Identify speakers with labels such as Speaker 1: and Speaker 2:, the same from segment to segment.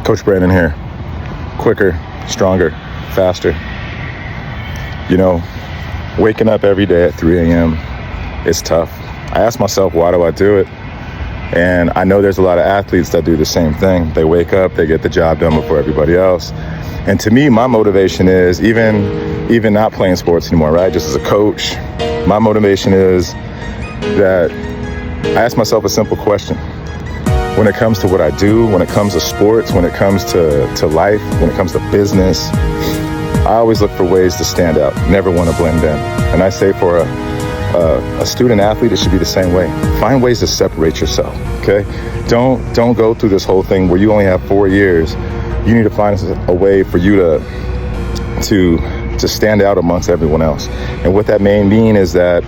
Speaker 1: Coach Brandon here. Quicker, stronger, faster. You know, waking up every day at 3 a.m. is tough. I ask myself, why do I do it? And I know there's a lot of athletes that do the same thing. They wake up, they get the job done before everybody else. And to me, my motivation is even not playing sports anymore, right? Just as a coach, my motivation is that I ask myself a simple question. When it comes to what I do, when it comes to sports, when it comes to life, when it comes to business, I always look for ways to stand out, never want to blend in. And I say for a student athlete, it should be the same way. Find ways to separate yourself, okay? Don't go through this whole thing where you only have 4 years. You need to find a way for you to stand out amongst everyone else. And what that may mean is that,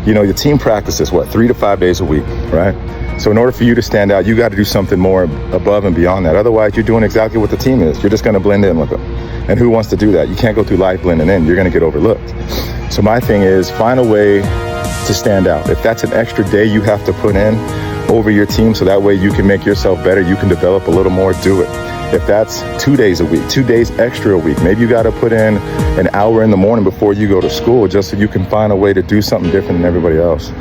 Speaker 1: you know, your team practices, 3 to 5 days a week, right? So in order for you to stand out, you got to do something more above and beyond that. Otherwise, you're doing exactly what the team is. You're just going to blend in with them. And who wants to do that? You can't go through life blending in. You're going to get overlooked. So my thing is find a way to stand out. If that's an extra day you have to put in over your team so that way you can make yourself better, you can develop a little more, do it. If that's 2 days a week, 2 days extra a week, maybe you got to put in an hour in the morning before you go to school just so you can find a way to do something different than everybody else.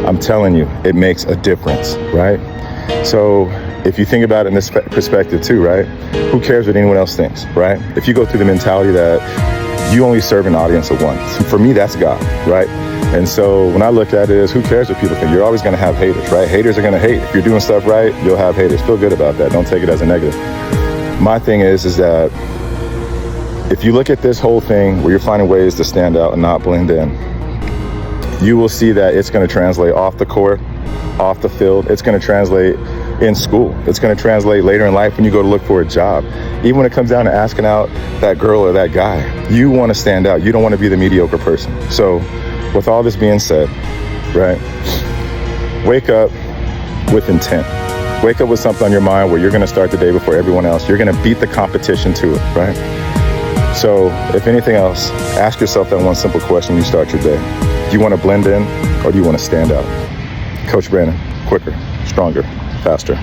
Speaker 1: I'm telling you, it makes a difference, right? So if you think about it in this perspective too, right? Who cares what anyone else thinks, right? If you go through the mentality that you only serve an audience of one, for me, that's God, right? And so when I look at it as who cares what people think, you're always going to have haters, right? Haters are going to hate. If you're doing stuff right, you'll have haters. Feel good about that. Don't take it as a negative. My thing is that if you look at this whole thing where you're finding ways to stand out and not blend in, you will see that it's going to translate off the court, off the field. It's going to translate in school. It's going to translate later in life when you go to look for a job. Even when it comes down to asking out that girl or that guy, you want to stand out. You don't want to be the mediocre person. So with all this being said, right, wake up with intent. Wake up with something on your mind where you're going to start the day before everyone else. You're going to beat the competition to it, right? So if anything else, ask yourself that one simple question when you start your day. Do you want to blend in or do you want to stand out? Coach Brandon, quicker, stronger, faster.